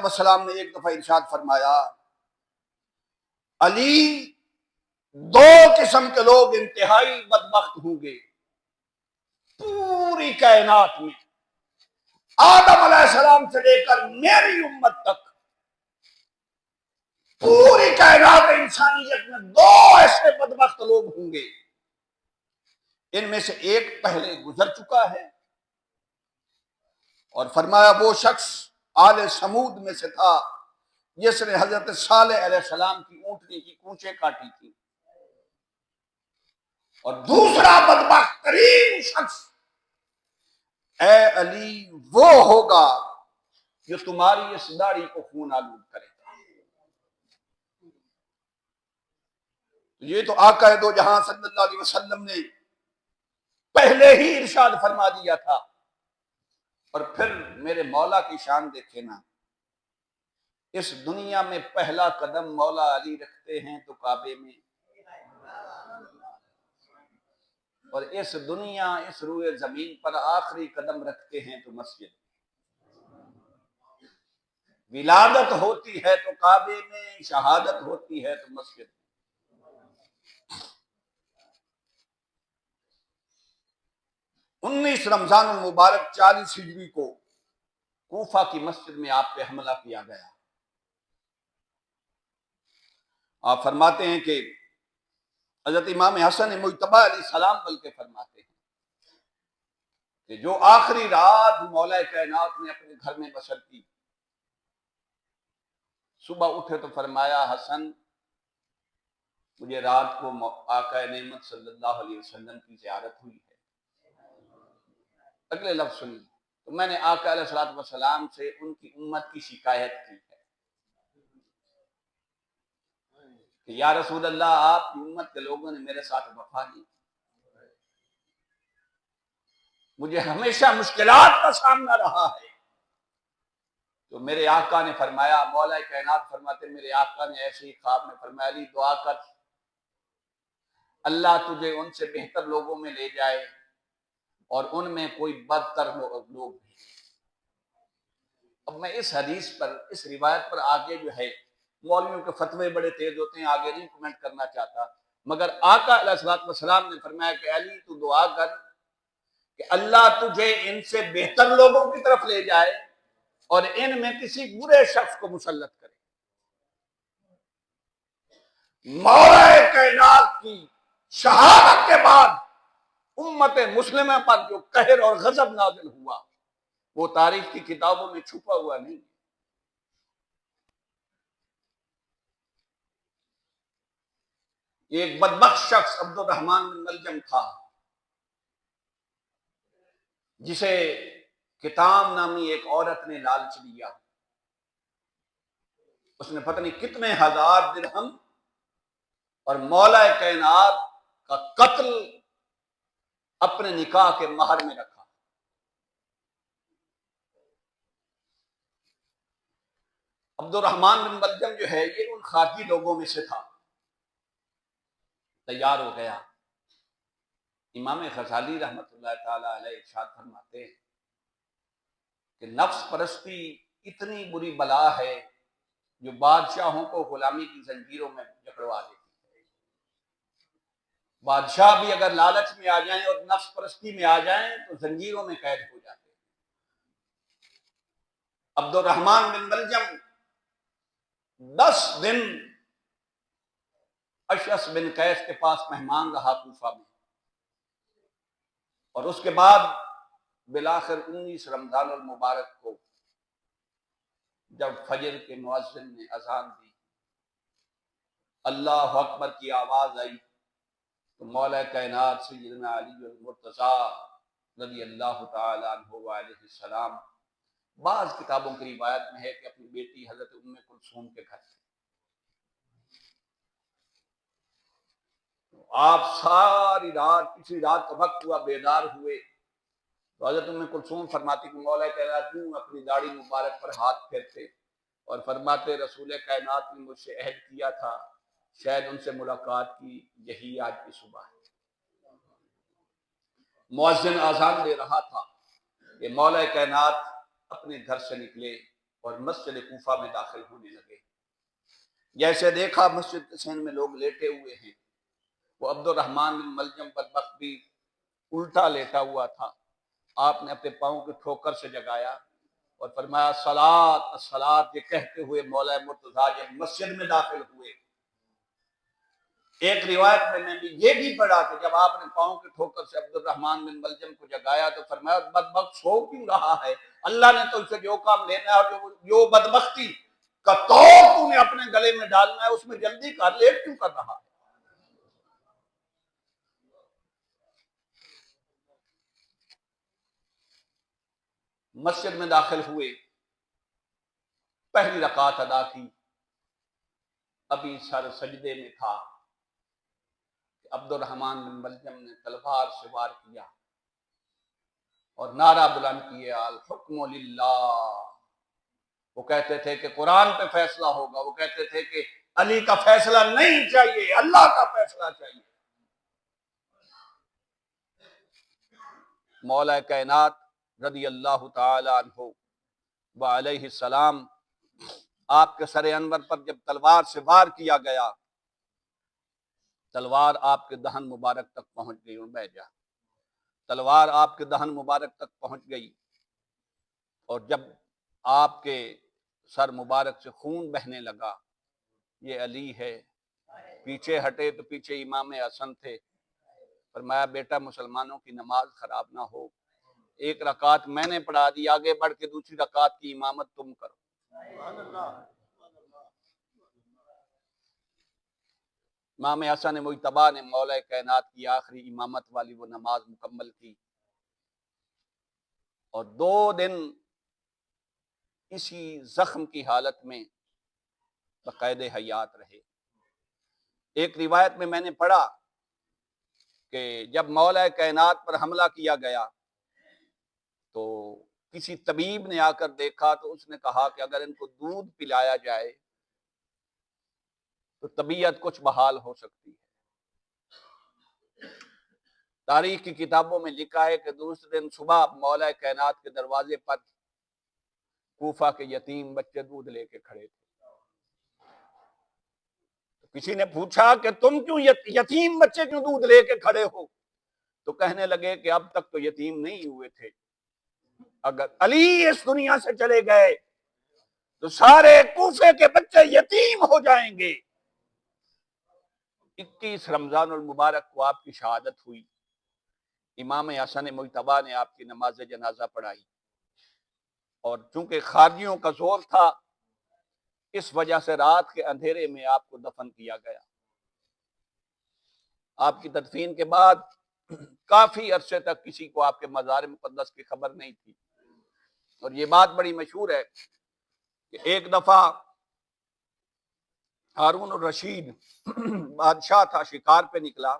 السلام نے ایک دفعہ ارشاد فرمایا، علی دو قسم کے لوگ انتہائی بدبخت ہوں گے پوری کائنات میں، آدم علیہ السلام سے لے کر میری امت تک پوری کائنات انسانیت میں دو ایسے بدبخت لوگ ہوں گے، ان میں سے ایک پہلے گزر چکا ہے، اور فرمایا وہ شخص آل سمود میں سے تھا جس نے حضرت صالح علیہ السلام کی اونٹنی کی کونچیں کاٹی تھی، اور دوسرا بدبخت ترین شخص اے علی وہ ہوگا جو تمہاری اس داڑھی کو خون آلود کرے گا۔ یہ تو آقا دو جہاں صلی اللہ علیہ وسلم نے پہلے ہی ارشاد فرما دیا تھا، اور پھر میرے مولا کی شان دیکھے نا، اس دنیا میں پہلا قدم مولا علی رکھتے ہیں تو کعبے میں، اور اس دنیا اس روئے زمین پر آخری قدم رکھتے ہیں تو مسجد۔ ولادت ہوتی ہے تو کعبے میں، شہادت ہوتی ہے تو مسجد۔ 19 رمضان المبارک 40 ہجری کو کوفہ کی مسجد میں آپ پہ حملہ کیا گیا۔ آپ فرماتے ہیں کہ حضرت امام حسن مجتبی علیہ السلام بلکہ فرماتے ہیں کہ جو آخری رات مولا کائنات نے اپنے گھر میں بسر کی، صبح اٹھے تو فرمایا حسن مجھے رات کو آقا نعمت صلی اللہ علیہ وسلم کی زیارت ہوئی ہے۔ اگلے لفظ سنیے، تو میں نے آقا علیہ السلام سے ان کی امت کی شکایت کی ہے کہ یا رسول اللہ آپ کی امت کے لوگوں نے میرے ساتھ وفا نہیں، مجھے ہمیشہ مشکلات کا سامنا رہا ہے۔ تو میرے آقا نے فرمایا، مولا کائنات فرماتے میرے آقا نے ایسے ہی خواب میں فرمایا علی دعا کر اللہ تجھے ان سے بہتر لوگوں میں لے جائے اور ان میں کوئی بدتر لوگ بھی۔ اب میں اس حدیث پر، اس روایت پر آگے جو ہے مولویوں کے فتوے بڑے تیز ہوتے ہیں، آگے نہیں کمنٹ کرنا چاہتا، مگر آقا علیہ السلام نے فرمایا کہ علی تو دعا کر کہ اللہ تجھے ان سے بہتر لوگوں کی طرف لے جائے اور ان میں کسی برے شخص کو مسلط کرے۔ مولا کائنات کی شہادت کے بعد امت مسلمہ پر جو قہر اور غضب نازل ہوا وہ تاریخ کی کتابوں میں چھپا ہوا نہیں۔ یہ ایک بدبخت شخص عبد الرحمن بن ملجم تھا جسے کتام نامی ایک عورت نے لالچ دیا، اس نے پتہ نہیں کتنے ہزار درہم اور مولا کائنات کا قتل اپنے نکاح کے مہر میں رکھا۔ عبد الرحمن بن ملجم جو ہے یہ ان خارجی لوگوں میں سے تھا، تیار ہو گیا۔ امام غزالی رحمت اللہ تعالی علیہ ارشاد فرماتے ہیں کہ نفس پرستی اتنی بری بلا ہے جو بادشاہوں کو غلامی کی زنجیروں میں جکڑوا دیتی ہے۔ بادشاہ بھی اگر لالچ میں آ جائیں اور نفس پرستی میں آ جائیں تو زنجیروں میں قید ہو جاتے ہیں۔ عبد الرحمن بن ملجم 10 دن اشعث بن قیس کے پاس مہمان رہا کوفہ میں، اور اس کے بعد بالآخر 19 رمضان المبارک کو جب فجر کے مؤذن نے اذان دی، اللہ اکبر کی آواز آئی، تو مولا کائنات سیدنا علی المرتضی رضی اللہ تعالی عنہ وعلیہ السلام، بعض کتابوں کی روایت میں ہے کہ اپنی بیٹی حضرت ام کلثوم کے گھر تھے۔ آپ ساری رات، پچھلی رات کا وقت ہوا، بیدار ہوئے تو حضرت ام کلثوم فرماتی کہ مولا کائنات یوں اپنی داڑھی مبارک پر ہاتھ پھیرتے اور فرماتے رسول کائنات نے مجھ سے عہد کیا تھا، شاید ان سے ملاقات کی، یہی آج کی صبح ہے۔ مؤذن اذان دے رہا تھا کہ مولا کائنات اپنے گھر سے نکلے اور مسجد کوفہ میں داخل ہونے لگے۔ جیسے دیکھا مسجد حسین میں لوگ لیٹے ہوئے ہیں، وہ عبد الرحمن بن ملجم بدبخت بھی الٹا لیٹا ہوا تھا۔ آپ نے اپنے پاؤں کی ٹھوکر سے جگایا اور فرمایا الصلاۃ الصلاۃ، یہ کہتے ہوئے مولا مرتضیٰ جب مسجد میں داخل ہوئے۔ ایک روایت میں نے یہ بھی پڑھا کہ جب آپ نے پاؤں کی ٹھوکر سے عبد الرحمن بن ملجم کو جگایا تو فرمایا بدبخت سو کیوں رہا ہے؟ اللہ نے تو اسے جو کام لینا ہے اور جو بدبختی کا توڑ تو نے اپنے گلے میں ڈالنا ہے اس میں جلدی کر، لیٹ کیوں کر رہا ہے؟ مسجد میں داخل ہوئے، پہلی رکعت ادا کی، ابھی سر سجدے میں تھا، عبد الرحمن بن ملجم نے تلوار سے وار کیا اور نعرہ بلند کیا الحکم للہ۔ وہ کہتے تھے کہ قرآن پہ فیصلہ ہوگا، وہ کہتے تھے کہ علی کا فیصلہ نہیں چاہیے، اللہ کا فیصلہ چاہیے۔ مولا کائنات رضی اللہ تعالی عنہ وعلیہ السلام، آپ کے سر انور پر جب تلوار سے وار کیا گیا، تلوار آپ کے دہن مبارک تک پہنچ گئی۔ بیجا تلوار آپ کے دہن مبارک تک پہنچ گئی، اور جب آپ کے سر مبارک سے خون بہنے لگا، یہ علی ہے۔ پیچھے ہٹے تو پیچھے امام حسن تھے۔ فرمایا بیٹا مسلمانوں کی نماز خراب نہ ہو، ایک رکعت میں نے پڑھا دی، آگے بڑھ کے دوسری رکعت کی امامت تم کرو۔ امام حسن مجتبیٰ نے مولا کائنات کی آخری امامت والی وہ نماز مکمل کی، اور 2 دن اسی زخم کی حالت میں بقید حیات رہے۔ ایک روایت میں نے پڑھا کہ جب مولا کائنات پر حملہ کیا گیا تو کسی طبیب نے آ کر دیکھا تو اس نے کہا کہ اگر ان کو دودھ پلایا جائے تو طبیعت کچھ بحال ہو سکتی ہے۔ تاریخ کی کتابوں میں لکھا ہے کہ دوسرے دن صبح مولا کائنات کے دروازے پر کوفہ کے یتیم بچے دودھ لے کے کھڑے تھے۔ کسی نے پوچھا کہ تم کیوں یتیم بچے کیوں دودھ لے کے کھڑے ہو؟ تو کہنے لگے کہ اب تک تو یتیم نہیں ہوئے تھے، اگر علی اس دنیا سے چلے گئے تو سارے کوفے کے بچے یتیم ہو جائیں گے۔ 21 رمضان المبارک کو آپ کی شہادت ہوئی۔ امام حسن مجتبیٰ نے آپ کی نماز جنازہ پڑھائی، اور چونکہ خارجیوں کا زور تھا اس وجہ سے رات کے اندھیرے میں آپ کو دفن کیا گیا۔ آپ کی تدفین کے بعد کافی عرصے تک کسی کو آپ کے مزار مقدس کی خبر نہیں تھی، اور یہ بات بڑی مشہور ہے کہ ایک دفعہ ہارون الرشید بادشاہ تھا، شکار پہ نکلا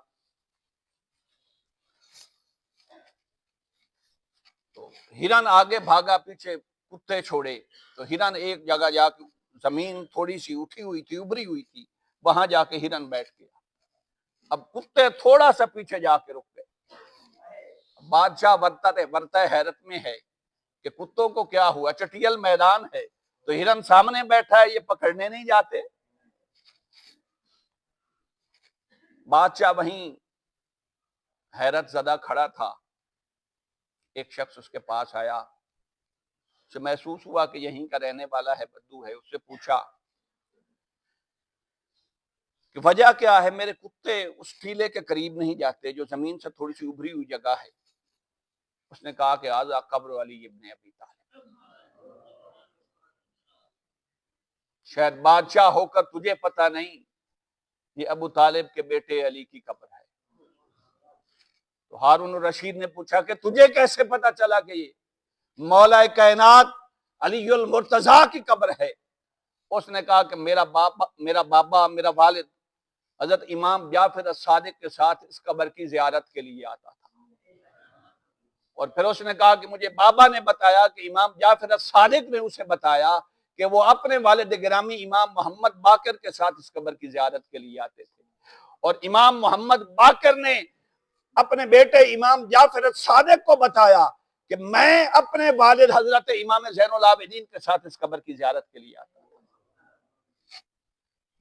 تو ہرن آگے بھاگا، پیچھے کتے چھوڑے، تو ہرن ایک جگہ جا کے زمین تھوڑی سی اٹھی ہوئی تھی، ابری ہوئی تھی، وہاں جا کے ہرن بیٹھ گیا۔ اب کتے تھوڑا سا پیچھے جا کے رک گئے۔ بادشاہ ورطہ حیرت میں ہے کہ کتوں کو کیا ہوا، چٹیل میدان ہے تو ہرن سامنے بیٹھا ہے، یہ پکڑنے نہیں جاتے۔ بادشاہ وہیں حیرت زدہ کھڑا تھا، ایک شخص اس کے پاس آیا، اسے محسوس ہوا کہ یہیں کا رہنے والا ہے، بدو ہے۔ اس سے پوچھا کہ وجہ کیا ہے؟ میرے کتے اس ٹیلے کے قریب نہیں جاتے جو زمین سے تھوڑی سی ابری ہوئی جگہ ہے۔ اس نے کہا کہ آزا قبر علی ابن ابی طالب، شاید بادشاہ ہو کر تجھے پتہ نہیں یہ ابو طالب کے بیٹے علی کی قبر ہے۔ تو ہارون الرشید نے پوچھا کہ تجھے کیسے پتا چلا کہ یہ مولا کائنات علی المرتضیٰ کی قبر ہے؟ اس نے کہا کہ میرا بابا میرا والد حضرت امام جعفر الصادق کے ساتھ اس قبر کی زیارت کے لیے آتا تھا، اور پھر اس نے کہا کہ مجھے بابا نے بتایا کہ امام جعفر الصادق نے اسے بتایا کہ وہ اپنے والد گرامی امام محمد باقر کے ساتھ اس قبر کی زیارت کے لیے آتے تھے، اور امام محمد باقر نے اپنے بیٹے امام جعفر الصادق کو بتایا کہ میں اپنے والد حضرت امام زین العابدین کے ساتھ اس قبر کی زیارت کے لیے آتا ہوں۔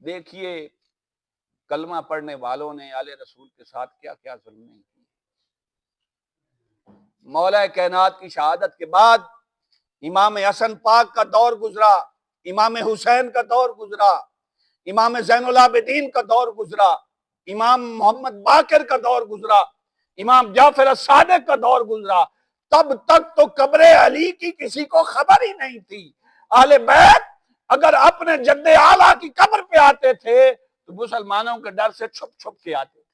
دیکھیے کلمہ پڑھنے والوں نے آل رسول کے ساتھ کیا کیا ظلم نہیں کی۔ مولا کائنات کی شہادت کے بعد امام حسن پاک کا دور گزرا، امام حسین کا دور گزرا، امام زین العابدین کا دور گزرا، امام محمد باقر کا دور گزرا، امام جعفر الصادق کا دور گزرا، تب تک تو قبر علی کی کسی کو خبر ہی نہیں تھی۔ اہل بیت اگر اپنے جد اعلیٰ کی قبر پہ آتے تھے تو مسلمانوں کے ڈر سے چھپ چھپ کے آتے تھے۔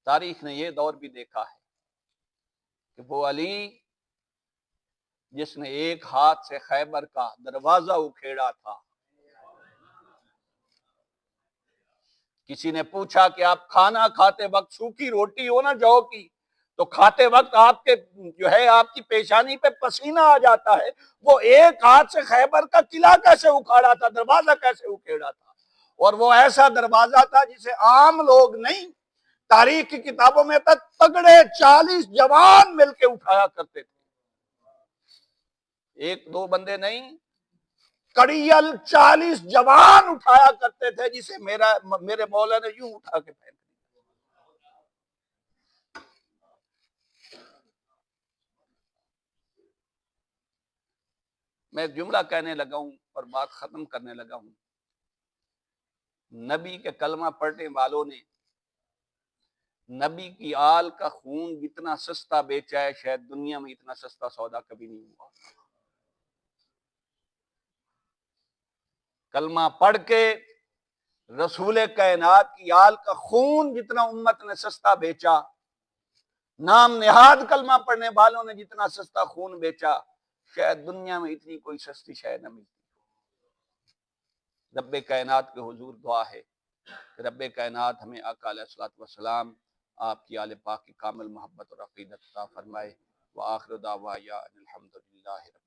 تاریخ نے یہ دور بھی دیکھا ہے کہ وہ علی جس نے ایک ہاتھ سے خیبر کا دروازہ اکھیڑا تھا، کسی نے پوچھا کہ آپ کھانا کھاتے وقت سوکھی روٹی ہو نا جو کی تو کھاتے وقت آپ کے جو ہے آپ کی پیشانی پہ پسینہ آ جاتا ہے، وہ ایک ہاتھ سے خیبر کا قلعہ کیسے اکھاڑا تھا، دروازہ کیسے اکھیڑا تھا؟ اور وہ ایسا دروازہ تھا جسے عام لوگ نہیں، تاریخ کی کتابوں میں تک تگڑے 40 جوان مل کے اٹھایا کرتے تھے، ایک دو بندے نہیں، کڑیل 40 جوان اٹھایا کرتے تھے، جسے میرے مولا نے یوں اٹھا کے پھینک دیا۔ میں جملہ کہنے لگا ہوں اور بات ختم کرنے لگا ہوں۔ نبی کے کلمہ پڑھنے والوں نے نبی کی آل کا خون جتنا سستا بیچا ہے، شاید دنیا میں اتنا سستا سودا کبھی نہیں ہوا۔ کلمہ پڑھ کے رسول کائنات کی آل کا خون جتنا امت نے سستا بیچا، نام نہاد کلمہ پڑھنے والوں نے جتنا سستا خون بیچا، شاید دنیا میں اتنی کوئی سستی شے نہ ملتی۔ رب کائنات کے حضور دعا ہے کہ رب کائنات ہمیں آقا علیہ الصلوۃ والسلام آپ کی آل پاک کی کامل محبت اور عقیدت عطا فرمائے۔ وآخر دعوانا الحمدللہ۔